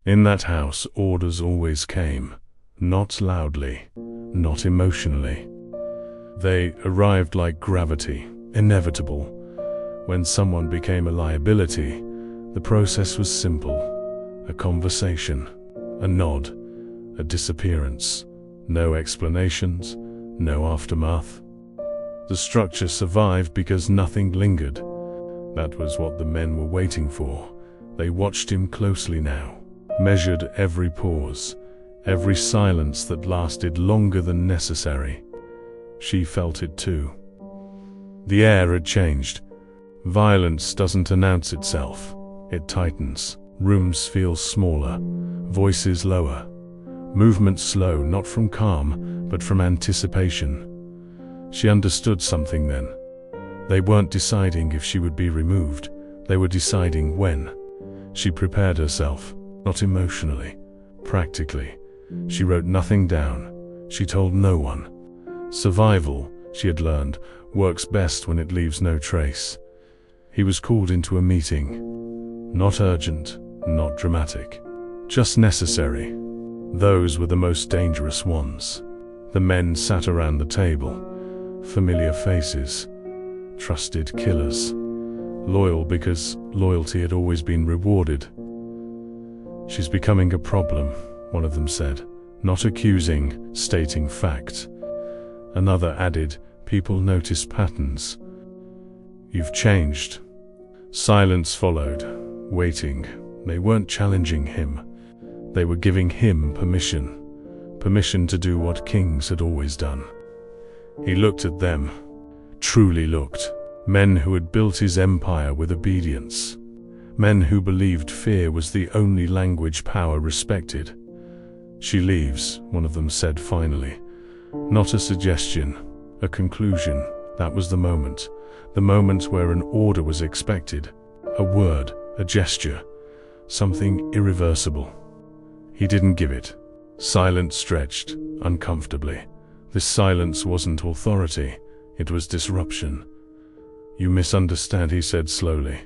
In that house, orders always came, not loudly, not emotionally. They arrived like gravity, inevitable. When someone became a liability, the process was simple. A conversation, a nod, a disappearance. No explanations, no aftermath. The structure survived because nothing lingered. That was what the men were waiting for. They watched him closely now, measured every pause, every silence that lasted longer than necessary. She felt it too. The air had changed. Violence doesn't announce itself. It tightens. Rooms feel smaller, voices lower, movement slow, not from calm, but from anticipation. She understood something then. They weren't deciding if she would be removed. They were deciding when. She prepared herself, not emotionally, practically. She wrote nothing down. She told no one. Survival, she had learned, works best when it leaves no trace. He was called into a meeting. Not urgent, not dramatic, just necessary. Those were the most dangerous ones. The men sat around the table. Familiar faces. Trusted killers. Loyal because loyalty had always been rewarded. "She's becoming a problem," one of them said, not accusing, stating fact. Another added, "People notice patterns." "You've changed." Silence followed, waiting. They weren't challenging him. They were giving him permission. Permission to do what kings had always done. He looked at them. Truly looked. Men who had built his empire with obedience. Men who believed fear was the only language power respected. "She leaves," one of them said finally. Not a suggestion, a conclusion. That was the moment where an order was expected. A word, a gesture, something irreversible. He didn't give it. Silence stretched, uncomfortably. This silence wasn't authority, it was disruption. "You misunderstand," he said slowly.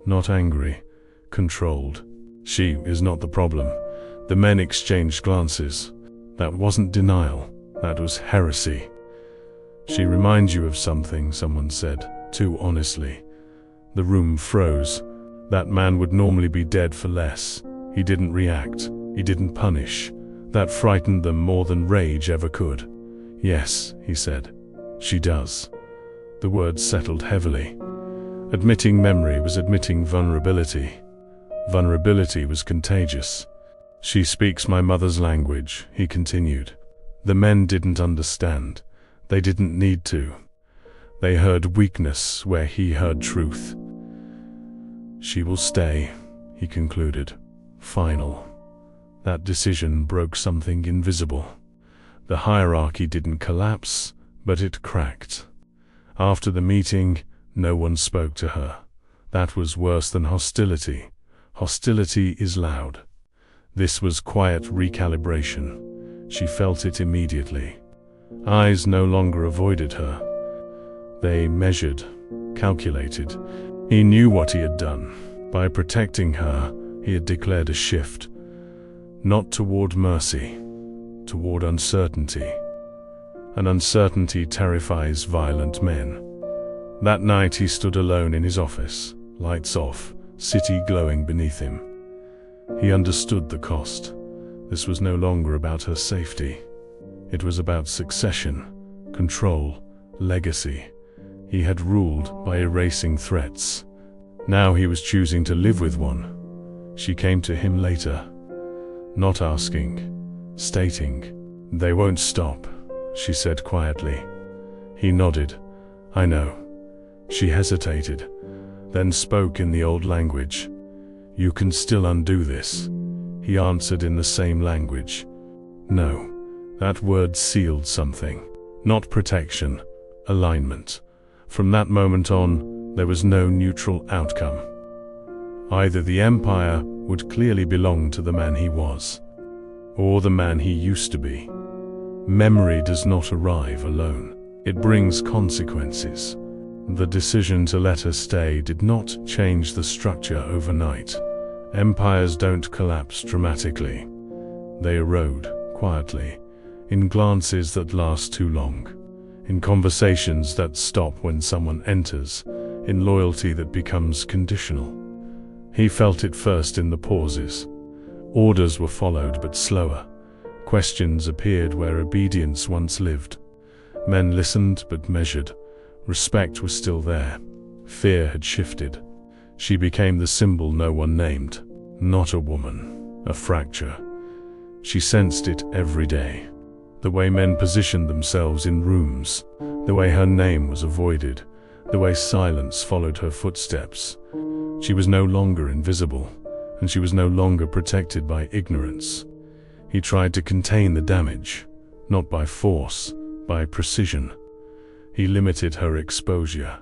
Not angry, controlled. "She is not the problem." The men exchanged glances. That wasn't denial, that was heresy. "She reminds you of something," someone said, too honestly. The room froze. That man would normally be dead for less. He didn't react, he didn't punish. That frightened them more than rage ever could. "Yes," he said. "She does." The words settled heavily. Admitting memory was admitting vulnerability. Vulnerability was contagious. "She speaks my mother's language," he continued. The men didn't understand. They didn't need to. They heard weakness where he heard truth. "She will stay," he concluded. Final. That decision broke something invisible. The hierarchy didn't collapse, but it cracked. After the meeting, no one spoke to her. That was worse than hostility. Hostility is loud. This was quiet recalibration. She felt it immediately. Eyes no longer avoided her. They measured, calculated. He knew what he had done. By protecting her, he had declared a shift. Not toward mercy, toward uncertainty. And uncertainty terrifies violent men. That night he stood alone in his office, lights off, city glowing beneath him. He understood the cost. This was no longer about her safety. It was about succession, control, legacy. He had ruled by erasing threats. Now he was choosing to live with one. She came to him later. Not asking, stating. "They won't stop," she said quietly. He nodded. "I know." She hesitated, then spoke in the old language. "You can still undo this." He answered in the same language. No. That word sealed something. Not protection, alignment. From that moment on, there was no neutral outcome. Either the empire would clearly belong to the man he was, or the man he used to be. Memory does not arrive alone. It brings consequences. The decision to let her stay did not change the structure overnight. Empires don't collapse dramatically. They erode quietly, in glances that last too long, in conversations that stop when someone enters, in loyalty that becomes conditional. He felt it first in the pauses. Orders were followed but slower. Questions appeared where obedience once lived. Men listened but measured. Respect was still there. Fear had shifted. She became the symbol no one named. Not a woman, a fracture. She sensed it every day. The way men positioned themselves in rooms, the way her name was avoided, the way silence followed her footsteps. She was no longer invisible, and she was no longer protected by ignorance. He tried to contain the damage, not by force, by precision. He limited her exposure,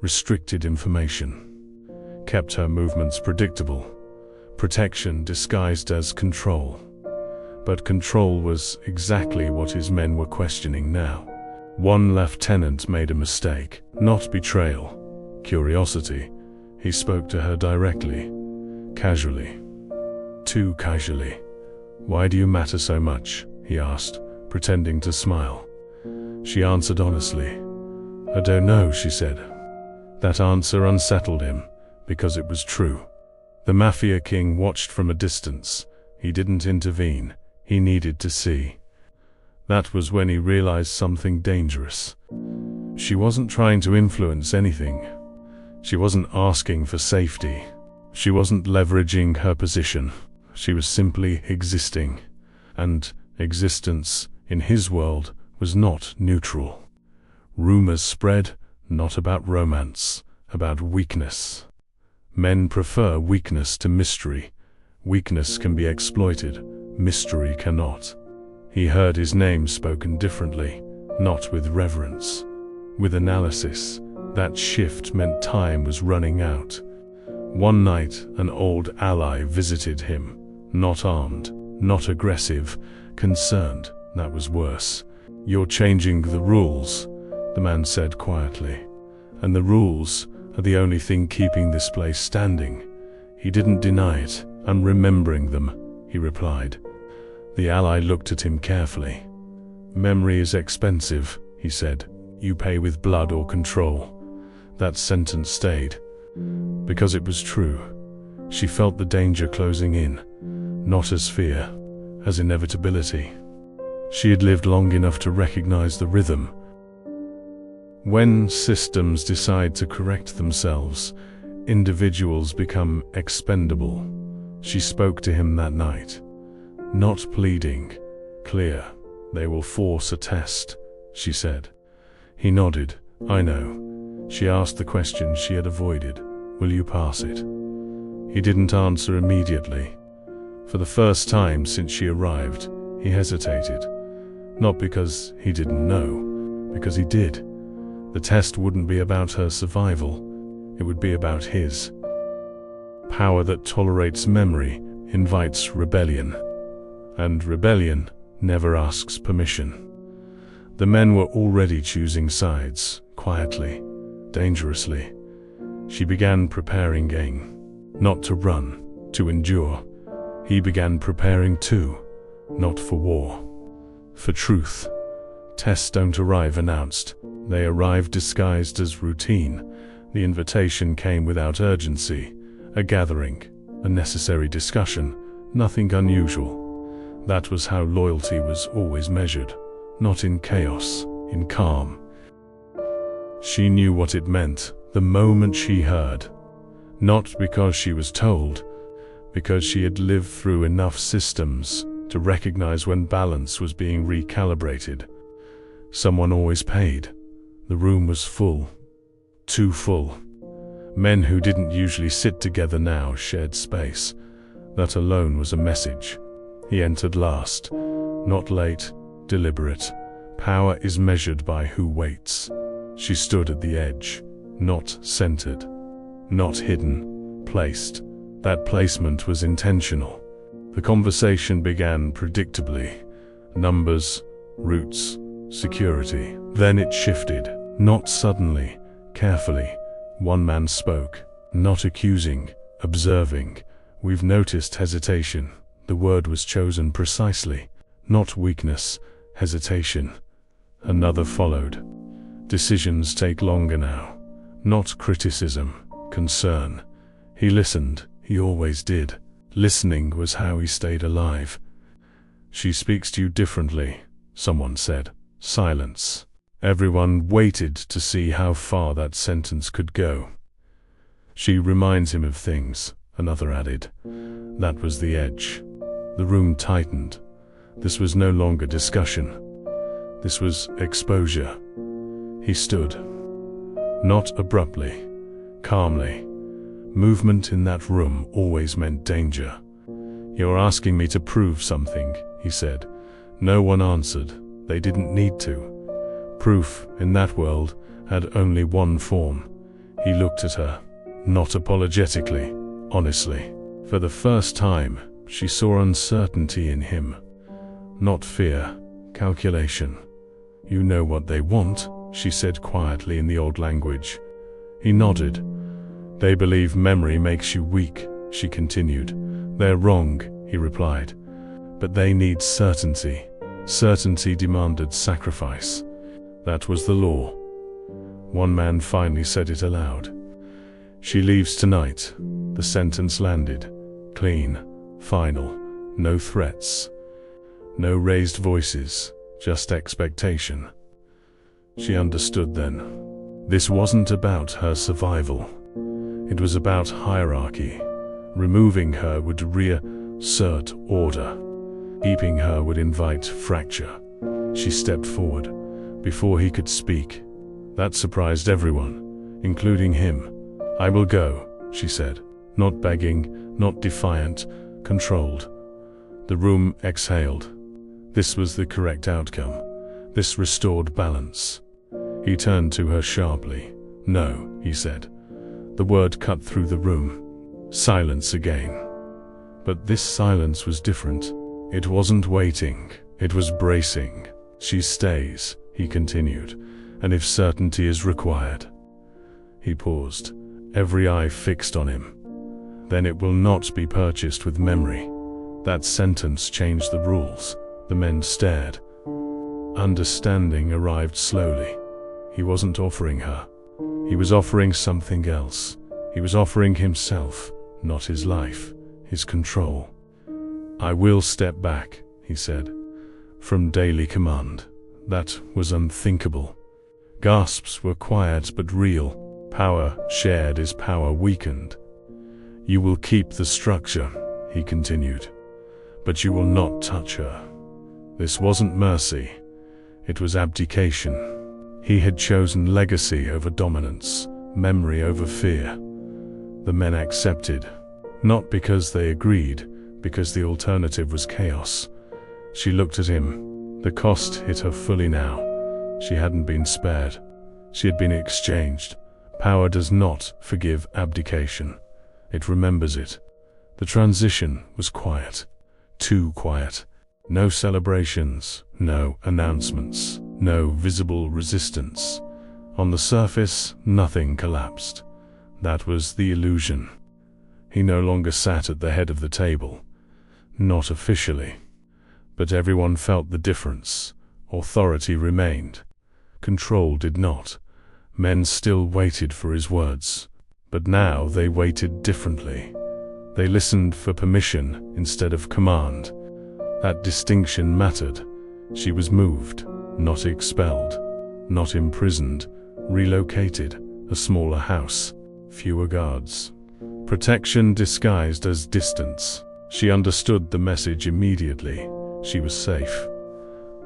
restricted information, kept her movements predictable. Protection disguised as control. But control was exactly what his men were questioning now. One lieutenant made a mistake, not betrayal, curiosity. He spoke to her directly, casually. Too casually. "Why do you matter so much?" he asked, pretending to smile. She answered honestly. "I don't know," she said. That answer unsettled him, because it was true. The Mafia king watched from a distance. He didn't intervene. He needed to see. That was when he realized something dangerous. She wasn't trying to influence anything. She wasn't asking for safety. She wasn't leveraging her position. She was simply existing. And existence, in his world, was not neutral. Rumors spread, not about romance, about weakness. Men prefer weakness to mystery. Weakness can be exploited, mystery cannot. He heard his name spoken differently, not with reverence, with analysis. That shift meant time was running out. One night, an old ally visited him, not armed, not aggressive, concerned. That was worse. "You're changing the rules," the man said quietly. "And the rules are the only thing keeping this place standing." He didn't deny it. "I'm remembering them," he replied. The ally looked at him carefully. "Memory is expensive," he said. "You pay with blood or control." That sentence stayed. Because it was true. She felt the danger closing in, not as fear, as inevitability. She had lived long enough to recognize the rhythm. When systems decide to correct themselves, individuals become expendable. She spoke to him that night. Not pleading, clear. "They will force a test," she said. He nodded. "I know." She asked the question she had avoided. "Will you pass it?" He didn't answer immediately. For the first time since she arrived, he hesitated. Not because he didn't know, because he did. The test wouldn't be about her survival. It would be about his. Power that tolerates memory invites rebellion. And rebellion never asks permission. The men were already choosing sides, quietly, dangerously. She began preparing again. Not to run, to endure. He began preparing too, not for war. For truth. Tests don't arrive announced. They arrive disguised as routine. The invitation came without urgency. A gathering, a necessary discussion, nothing unusual. That was how loyalty was always measured. Not in chaos, in calm. She knew what it meant the moment she heard. Not because she was told, because she had lived through enough systems to recognize when balance was being recalibrated. Someone always paid. The room was full. Too full. Men who didn't usually sit together now shared space. That alone was a message. He entered last. Not late, deliberate. Power is measured by who waits. She stood at the edge. Not centered. Not hidden. Placed. That placement was intentional. The conversation began predictably. Numbers, routes, security. Then it shifted. Not suddenly, carefully. One man spoke, not accusing, observing, We've noticed hesitation. The word was chosen precisely. Not weakness, hesitation. Another followed. Decisions take longer now. Not criticism, concern. He listened. He always did. Listening was how he stayed alive. She speaks to you differently, someone said. Silence. Everyone waited to see how far that sentence could go. She reminds him of things, another added. That was the edge. The room tightened. This was no longer discussion. This was exposure. He stood. Not abruptly, calmly. Movement in that room always meant danger. You're asking me to prove something, he said. No one answered. They didn't need to. Proof, in that world, had only one form. He looked at her, not apologetically, honestly. For the first time, she saw uncertainty in him. Not fear, calculation. You know what they want, she said quietly in the old language. He nodded. They believe memory makes you weak, she continued. They're wrong, he replied. But they need certainty. Certainty demanded sacrifice. That was the law. One man finally said it aloud. She leaves tonight. The sentence landed. Clean. Final. No threats. No raised voices. Just expectation. She understood then. This wasn't about her survival. It was about hierarchy. Removing her would reassert order. Keeping her would invite fracture. She stepped forward. Before he could speak. That surprised everyone, including him. I will go, she said. Not begging, not defiant, controlled. The room exhaled. This was the correct outcome. This restored balance. He turned to her sharply. No, he said. The word cut through the room. Silence again. But this silence was different. It wasn't waiting. It was bracing. She stays, he continued, and if certainty is required. He paused, every eye fixed on him. Then it will not be purchased with memory. That sentence changed the rules. The men stared. Understanding arrived slowly. He wasn't offering her. He was offering something else. He was offering himself, not his life, his control. I will step back, he said, from daily command. That was unthinkable. Gasps were quiet but real. Power shared is power weakened. You will keep the structure, he continued, but you will not touch her. This wasn't mercy. It was abdication. He had chosen legacy over dominance, memory over fear. The men accepted, not because they agreed, because the alternative was chaos. She looked at him. The cost hit her fully now. She hadn't been spared. She had been exchanged. Power does not forgive abdication. It remembers it. The transition was quiet. Too quiet. No celebrations, no announcements, no visible resistance. On the surface, nothing collapsed. That was the illusion. He no longer sat at the head of the table. Not officially. But everyone felt the difference. Authority remained. Control did not. Men still waited for his words. But now they waited differently. They listened for permission instead of command. That distinction mattered. She was moved, not expelled, not imprisoned, relocated, a smaller house, fewer guards. Protection disguised as distance. She understood the message immediately. She was safe,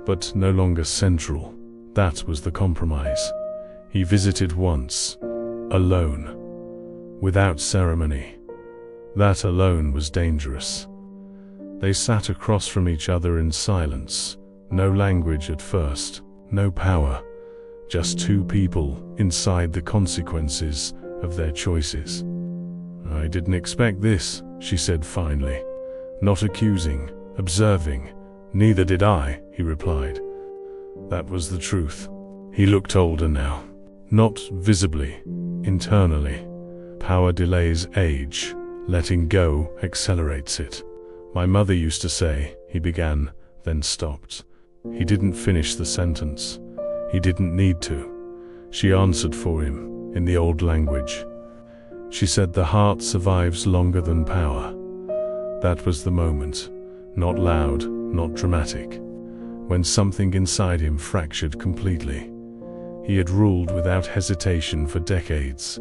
but no longer central. That was the compromise. He visited once, alone, without ceremony. That alone was dangerous. They sat across from each other in silence. No language at first, no power. Just two people inside the consequences of their choices. I didn't expect this, she said finally. Not accusing, observing. Neither did I, he replied. That was the truth. He looked older now. Not visibly, internally. Power delays age. Letting go accelerates it. My mother used to say, he began, then stopped. He didn't finish the sentence. He didn't need to. She answered for him, in the old language. She said the heart survives longer than power. That was the moment, not loud, not dramatic, when something inside him fractured completely. He had ruled without hesitation for decades,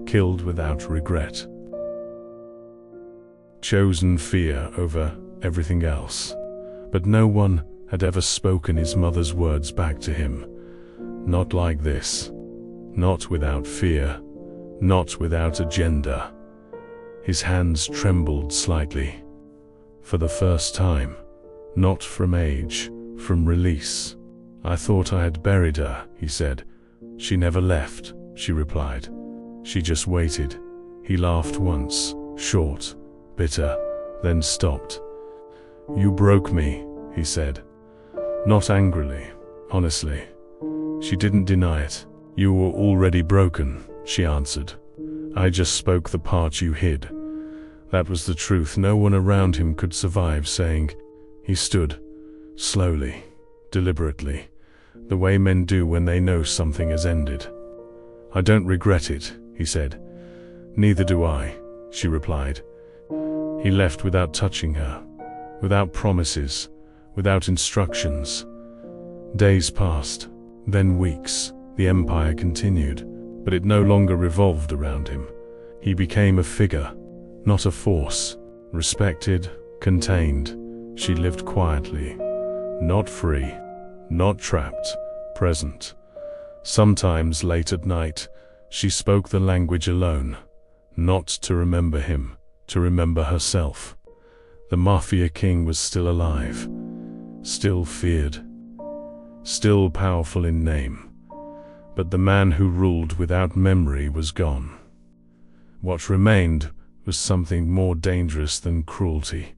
killed without regret. Chosen fear over everything else. But no one had ever spoken his mother's words back to him. Not like this. Not without fear. Not without agenda. His hands trembled slightly. For the first time. Not from age, from release. I thought I had buried her, he said. She never left, she replied. She just waited. He laughed once, short, bitter, then stopped. You broke me, he said. Not angrily, honestly. She didn't deny it. You were already broken, she answered. I just spoke the part you hid. That was the truth. No one around him could survive saying. He stood, slowly, deliberately, the way men do when they know something has ended. I don't regret it, he said. Neither do I, she replied. He left without touching her, without promises, without instructions. Days passed, then weeks. The empire continued, but it no longer revolved around him. He became a figure, not a force, respected, contained. She lived quietly, not free, not trapped, present. Sometimes late at night, she spoke the language alone, not to remember him, to remember herself. The Mafia king was still alive, still feared, still powerful in name. But the man who ruled without memory was gone. What remained was something more dangerous than cruelty.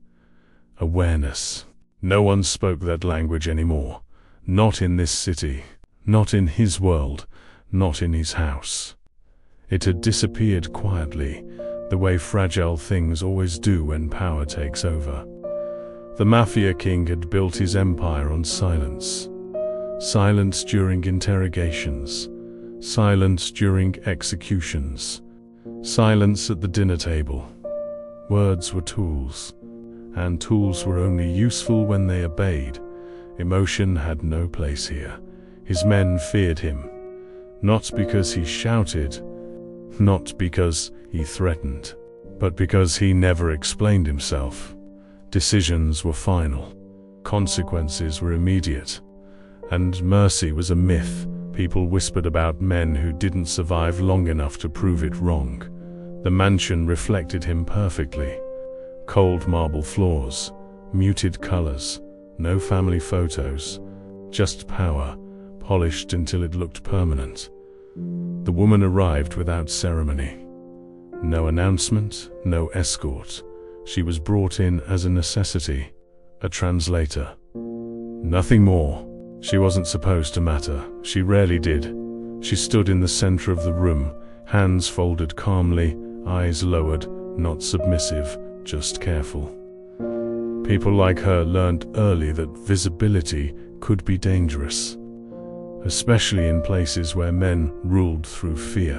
Awareness. No one spoke that language anymore. Not in this city, not in his world, not in his house. It had disappeared quietly, the way fragile things always do when power takes over. The Mafia king had built his empire on silence. Silence during interrogations, silence during executions, silence at the dinner table. Words were tools, and tools were only useful when they obeyed. Emotion had no place here. His men feared him, not because he shouted, not because he threatened, but because he never explained himself. Decisions were final, consequences were immediate. And mercy was a myth. People whispered about men who didn't survive long enough to prove it wrong. The mansion reflected him perfectly. Cold marble floors, muted colors, no family photos, just power, polished until it looked permanent. The woman arrived without ceremony. No announcement, no escort. She was brought in as a necessity, a translator. Nothing more. She wasn't supposed to matter. She rarely did. She stood in the center of the room, hands folded calmly, eyes lowered, not submissive, just careful. People like her learned early that visibility could be dangerous, especially in places where men ruled through fear.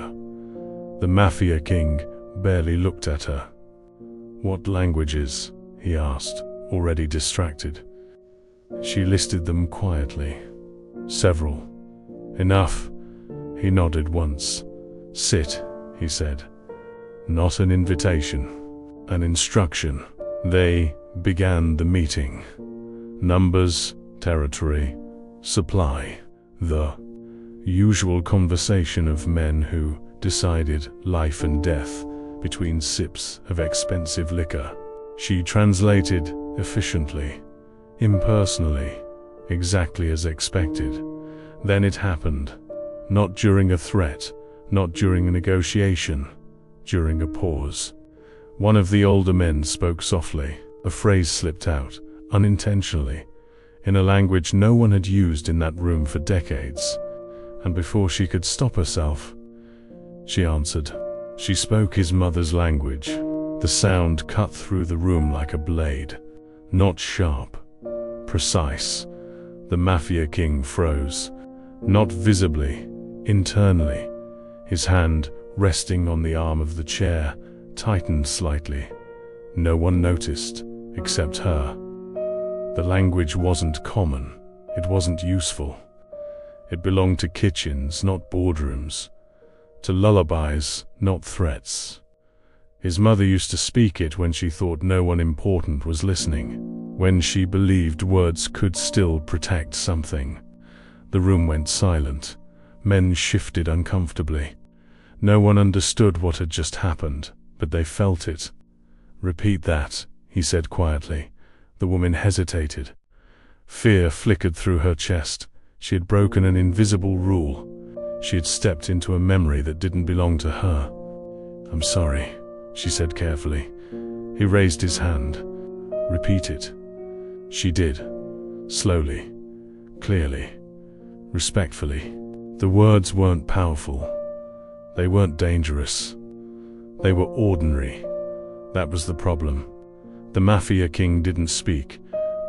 The Mafia king barely looked at her. What languages? He asked, already distracted. She listed them quietly. Several. Enough. He nodded once. Sit, he said. Not an invitation. An instruction. They began the meeting. Numbers, territory, supply. The usual conversation of men who decided life and death between sips of expensive liquor. She translated efficiently, impersonally, exactly as expected. Then it happened. Not during a threat, not during a negotiation, during a pause. One of the older men spoke softly. A phrase slipped out, unintentionally, in a language no one had used in that room for decades. And before she could stop herself, she answered. She spoke his mother's language, The sound cut through the room like a blade. Not sharp, precise. The Mafia king froze. Not visibly, internally. His hand, resting on the arm of the chair, tightened slightly. No one noticed, except her. The language wasn't common. It wasn't useful. It belonged to kitchens, not boardrooms. To lullabies, not threats. His mother used to speak it when she thought no one important was listening, when she believed words could still protect something. The room went silent. Men shifted uncomfortably. No one understood what had just happened, but they felt it. "Repeat that," he said quietly. The woman hesitated. Fear flickered through her chest. She had broken an invisible rule. She had stepped into a memory that didn't belong to her. "I'm sorry," she said carefully. He raised his hand. "Repeat it." She did. Slowly, clearly, respectfully. The words weren't powerful. They weren't dangerous. They were ordinary. That was the problem. The Mafia king didn't speak,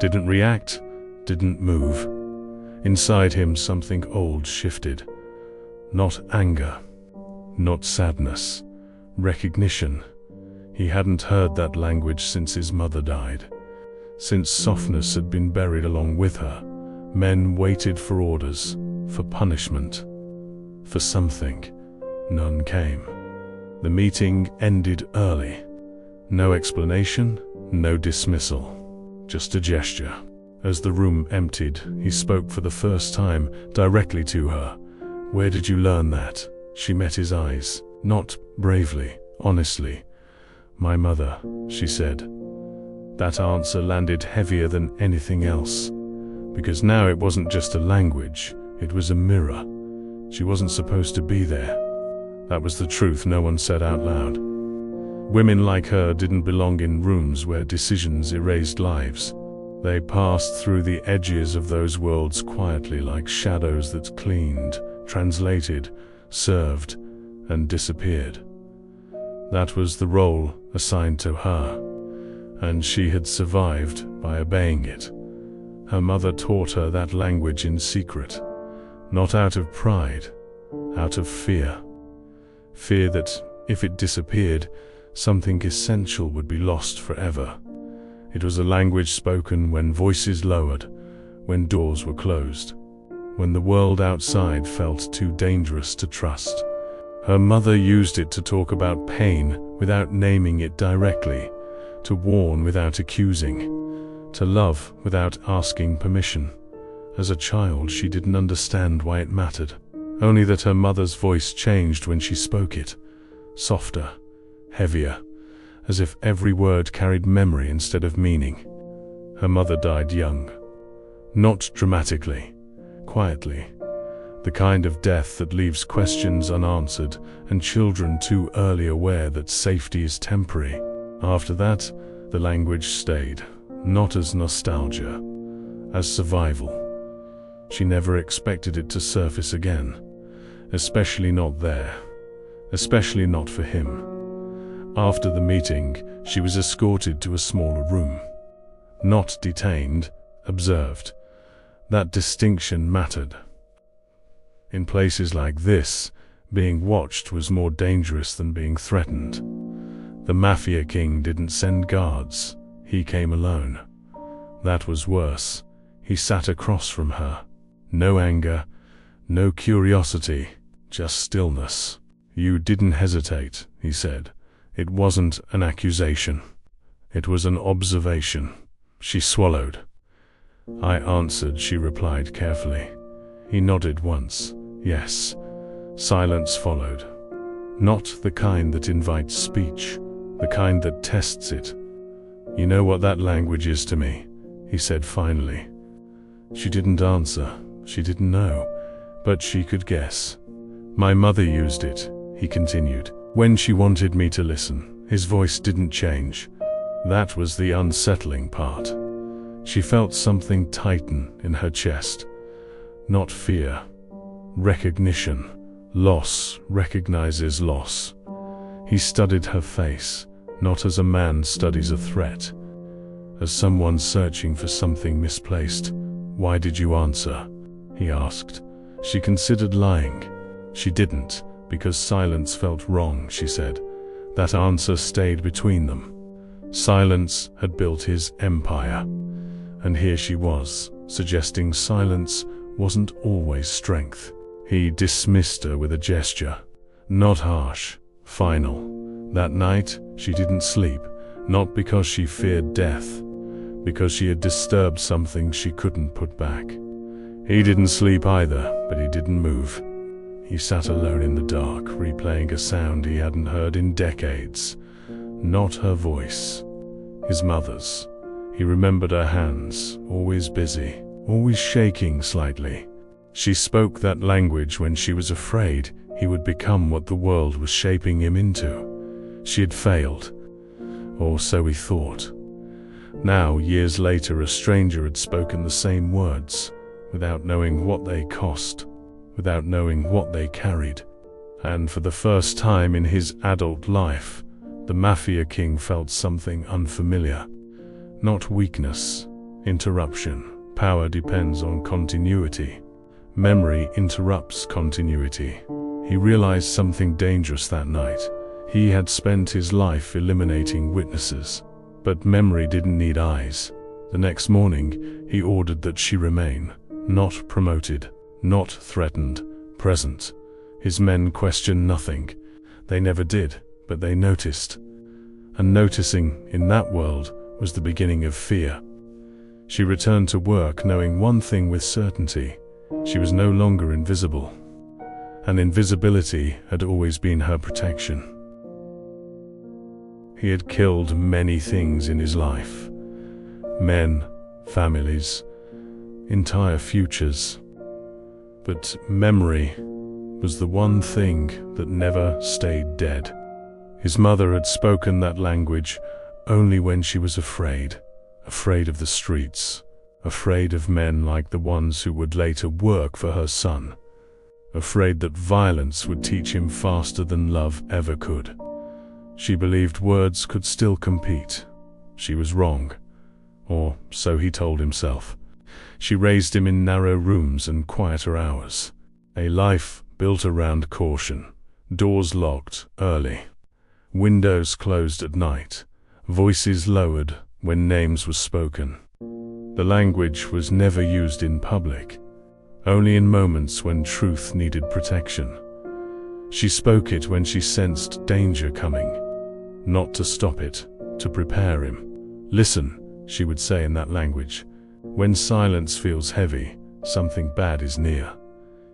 didn't react, didn't move. Inside him something old shifted. Not anger, not sadness, recognition. He hadn't heard that language since his mother died. Since softness had been buried along with her, men waited for orders, for punishment, for something. None came. The meeting ended early. No explanation, no dismissal, just a gesture. As the room emptied, he spoke for the first time, directly to her. "Where did you learn that?" She met his eyes, not bravely, honestly. "My mother," she said. That answer landed heavier than anything else, because now it wasn't just a language, it was a mirror. She wasn't supposed to be there. That was the truth no one said out loud. Women like her didn't belong in rooms where decisions erased lives. They passed through the edges of those worlds quietly, like shadows that cleaned, translated, served, and disappeared. That was the role assigned to her, and she had survived by obeying it. Her mother taught her that language in secret, not out of pride, out of fear. Fear that, if it disappeared, something essential would be lost forever. It was a language spoken when voices lowered, when doors were closed, when the world outside felt too dangerous to trust. Her mother used it to talk about pain without naming it directly, to warn without accusing, to love without asking permission. As a child, she didn't understand why it mattered, only that her mother's voice changed when she spoke it, softer, heavier, as if every word carried memory instead of meaning. Her mother died young. Not dramatically, quietly. The kind of death that leaves questions unanswered and children too early aware that safety is temporary. After that, the language stayed, not as nostalgia, as survival. She never expected it to surface again, especially not there, especially not for him. After the meeting, she was escorted to a smaller room. Not detained, observed. That distinction mattered. In places like this, being watched was more dangerous than being threatened. The Mafia king didn't send guards. He came alone. That was worse. He sat across from her. No anger, no curiosity, just stillness. "You didn't hesitate," he said. It wasn't an accusation. It was an observation. She swallowed. "I answered," she replied carefully. He nodded once. Yes. Silence followed. Not the kind that invites speech, the kind that tests it. "You know what that language is to me," he said finally. She didn't answer. She didn't know, but she could guess. "My mother used it," he continued, "when she wanted me to listen." His voice didn't change. That was the unsettling part. She felt something tighten in her chest. Not fear. Recognition. Loss recognizes loss. He studied her face. not as a man studies a threat, as someone searching for something misplaced. "Why did you answer?" he asked. She considered lying. She didn't, because silence felt wrong, she said. That answer stayed between them. Silence had built his empire, and here she was, suggesting silence wasn't always strength. He dismissed her with a gesture. Not harsh, final. That night, she didn't sleep, not because she feared death, because she had disturbed something she couldn't put back. He didn't sleep either, but he didn't move. He sat alone in the dark, replaying a sound he hadn't heard in decades. Not her voice, his mother's. He remembered her hands, always busy, always shaking slightly. She spoke that language when she was afraid he would become what the world was shaping him into. She had failed, or so he thought. Now, years later, a stranger had spoken the same words, without knowing what they cost, without knowing what they carried. And for the first time in his adult life, the Mafia king felt something unfamiliar. Not weakness, interruption. Power depends on continuity. Memory interrupts continuity. He realized something dangerous that night. He had spent his life eliminating witnesses, but memory didn't need eyes. The next morning, he ordered that she remain, not promoted, not threatened, present. His men questioned nothing. They never did, but they noticed. And noticing, in that world, was the beginning of fear. She returned to work knowing one thing with certainty. She was no longer invisible. And invisibility had always been her protection. He had killed many things in his life. Men, families, entire futures. But memory was the one thing that never stayed dead. His mother had spoken that language only when she was afraid. Afraid of the streets. Afraid of men like the ones who would later work for her son. Afraid that violence would teach him faster than love ever could. She believed words could still compete. She was wrong. Or so he told himself. She raised him in narrow rooms and quieter hours. A life built around caution. Doors locked early. Windows closed at night. Voices lowered when names were spoken. The language was never used in public. Only in moments when truth needed protection. She spoke it when she sensed danger coming. Not to stop it, to prepare him. "Listen," she would say in that language. "When silence feels heavy, something bad is near."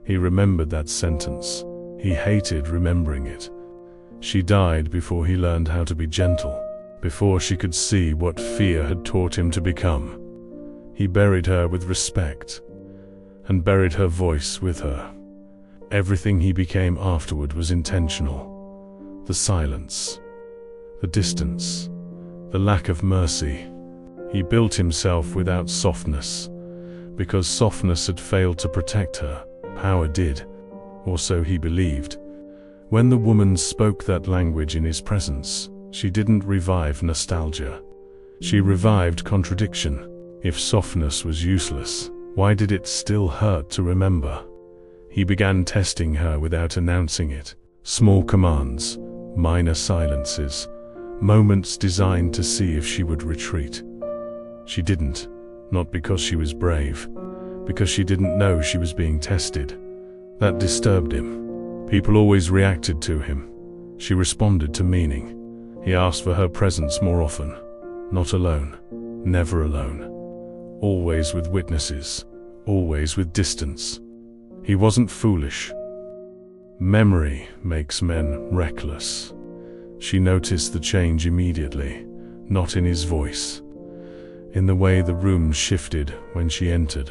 He remembered that sentence. He hated remembering it. She died before he learned how to be gentle, before she could see what fear had taught him to become. He buried her with respect, and buried her voice with her. Everything he became afterward was intentional. The silence, the distance, the lack of mercy. He built himself without softness, because softness had failed to protect her. Power did, or so he believed. When the woman spoke that language in his presence, she didn't revive nostalgia. She revived contradiction. If softness was useless, why did it still hurt to remember? He began testing her without announcing it. Small commands, minor silences, moments designed to see if she would retreat. She didn't, not because she was brave, because she didn't know she was being tested. That disturbed him. People always reacted to him. She responded to meaning. He asked for her presence more often. Not alone, never alone. Always with witnesses, always with distance. He wasn't foolish. Memory makes men reckless. She noticed the change immediately, not in his voice. In the way the room shifted when she entered.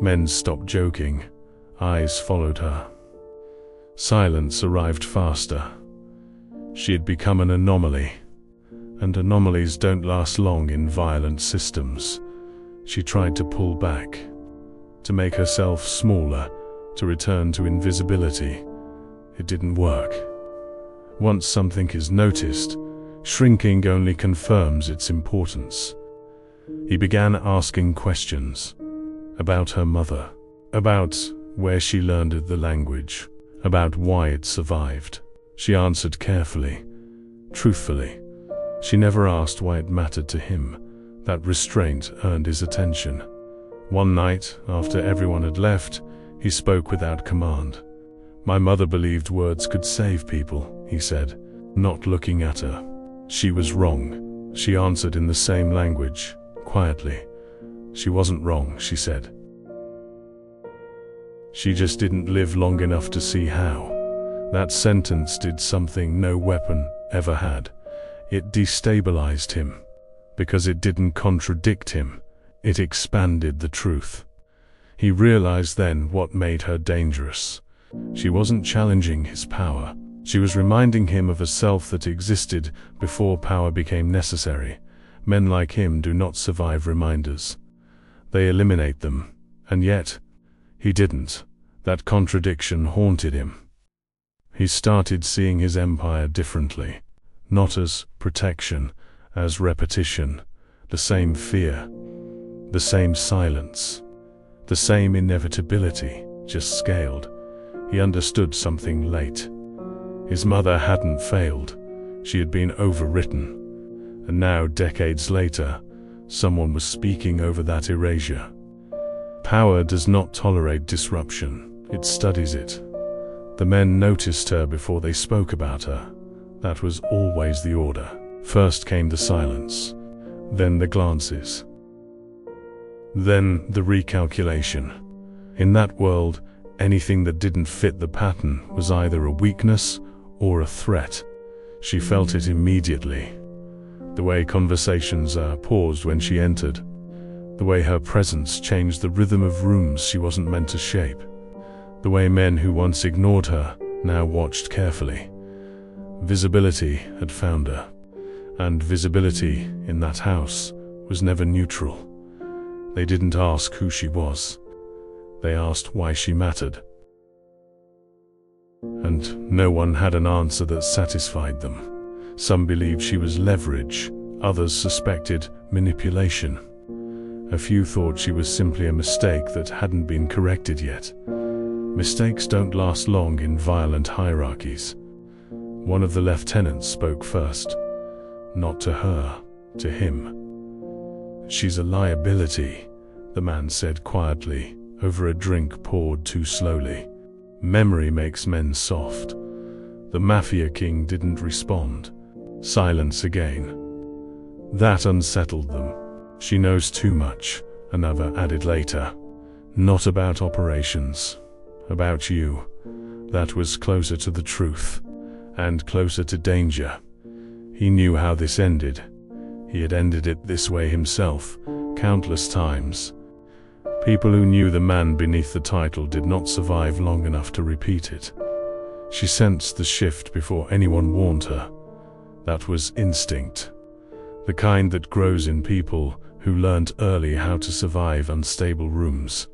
Men stopped joking. Eyes followed her. Silence arrived faster. She had become an anomaly, and anomalies don't last long in violent systems. She tried to pull back, to make herself smaller, to return to invisibility. It didn't work. Once something is noticed, Shrinking only confirms its importance. He began asking questions about her mother, about where she learned the language, about why it survived. She answered carefully, truthfully. She never asked why it mattered to him. That restraint earned his attention. One night, after everyone had left, he spoke without command. "My mother believed words could save people," he said, not looking at her. "She was wrong," she answered in the same language, quietly. "She wasn't wrong," she said. "She just didn't live long enough to see how." That sentence did something no weapon ever had. It destabilized him. Because it didn't contradict him, it expanded the truth. He realized then what made her dangerous. She wasn't challenging his power. She was reminding him of a self that existed before power became necessary. Men like him do not survive reminders. They eliminate them. And yet, he didn't. That contradiction haunted him. He started seeing his empire differently. Not as protection, as repetition. The same fear. The same silence. The same inevitability, just scaled. He understood something late. His mother hadn't failed. She had been overwritten. And now, decades later, someone was speaking over that erasure. Power does not tolerate disruption. It studies it. The men noticed her before they spoke about her. That was always the order. First came the silence. Then the glances. Then the recalculation. In that world, anything that didn't fit the pattern was either a weakness or a threat. She felt it immediately. The way conversations paused when she entered. The way her presence changed the rhythm of rooms she wasn't meant to shape. The way men who once ignored her now watched carefully. Visibility had found her. And visibility in that house was never neutral. They didn't ask who she was. They asked why she mattered. And no one had an answer that satisfied them. Some believed she was leverage, others suspected manipulation. A few thought she was simply a mistake that hadn't been corrected yet. Mistakes don't last long in violent hierarchies. One of the lieutenants spoke first. Not to her, to him. "She's a liability," the man said quietly, over a drink poured too slowly. "Memory makes men soft." The Mafia king didn't respond. Silence again. That unsettled them. "She knows too much," another added later. "Not about operations. About you." That was closer to the truth. And closer to danger. He knew how this ended. He had ended it this way himself, countless times. People who knew the man beneath the title did not survive long enough to repeat it. She sensed the shift before anyone warned her. That was instinct. The kind that grows in people who learned early how to survive unstable rooms.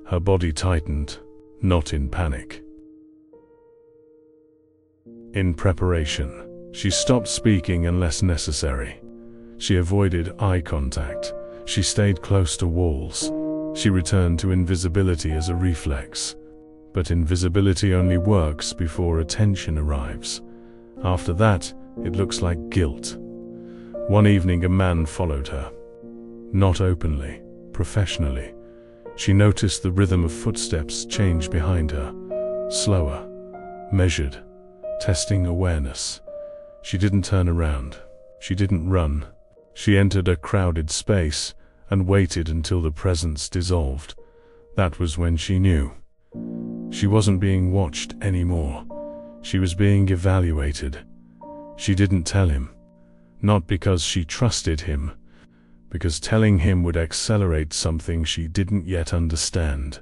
Her body tightened, not in panic. In preparation. She stopped speaking unless necessary. She avoided eye contact. She stayed close to walls. She returned to invisibility as a reflex. But invisibility only works before attention arrives. After that, it looks like guilt. One evening a man followed her. Not openly, professionally. She noticed the rhythm of footsteps change behind her. Slower, measured, testing awareness. She didn't turn around. She didn't run. She entered a crowded space and waited until the presence dissolved. That was when she knew. She wasn't being watched anymore. She was being evaluated. She didn't tell him. Not because she trusted him, because telling him would accelerate something she didn't yet understand.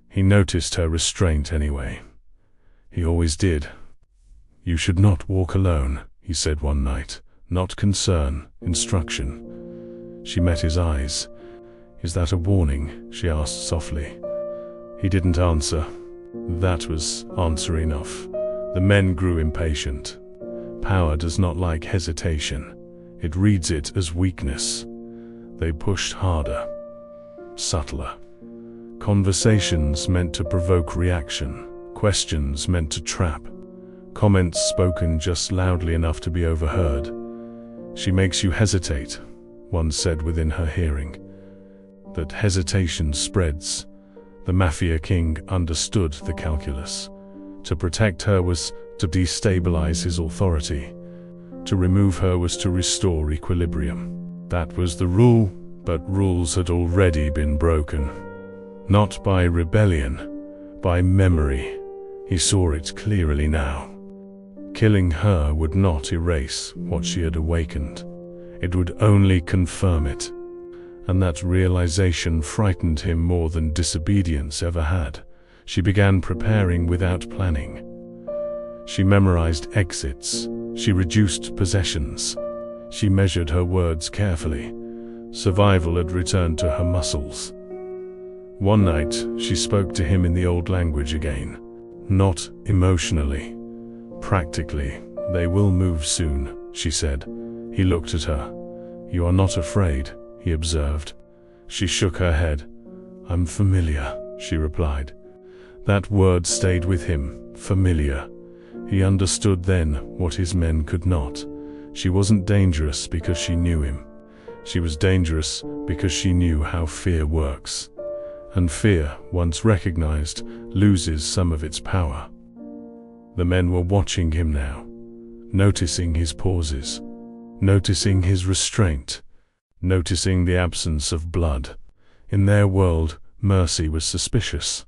He noticed her restraint anyway. He always did. "You should not walk alone," he said one night. Not concern, instruction. She met his eyes. "Is that a warning?" she asked softly. He didn't answer. That was answer enough. The men grew impatient. Power does not like hesitation. It reads it as weakness. They pushed harder, subtler. Conversations meant to provoke reaction. Questions meant to trap. Comments spoken just loudly enough to be overheard. "She makes you hesitate," one said within her hearing. That hesitation spreads. The Mafia king understood the calculus. To protect her was to destabilize his authority. To remove her was to restore equilibrium. That was the rule, but rules had already been broken. Not by rebellion, by memory. He saw it clearly now. Killing her would not erase what she had awakened. It would only confirm it. And that realization frightened him more than disobedience ever had. She began preparing without planning. She memorized exits. She reduced possessions. She measured her words carefully. Survival had returned to her muscles. One night, she spoke to him in the old language again. Not emotionally. Practically. "They will move soon," she said. He looked at her. "You are not afraid," he observed. She shook her head. "I'm familiar," she replied. That word stayed with him, familiar. He understood then what his men could not. She wasn't dangerous because she knew him. She was dangerous because she knew how fear works. And fear, once recognized, loses some of its power. The men were watching him now, noticing his pauses, noticing his restraint, noticing the absence of blood. In their world, mercy was suspicious.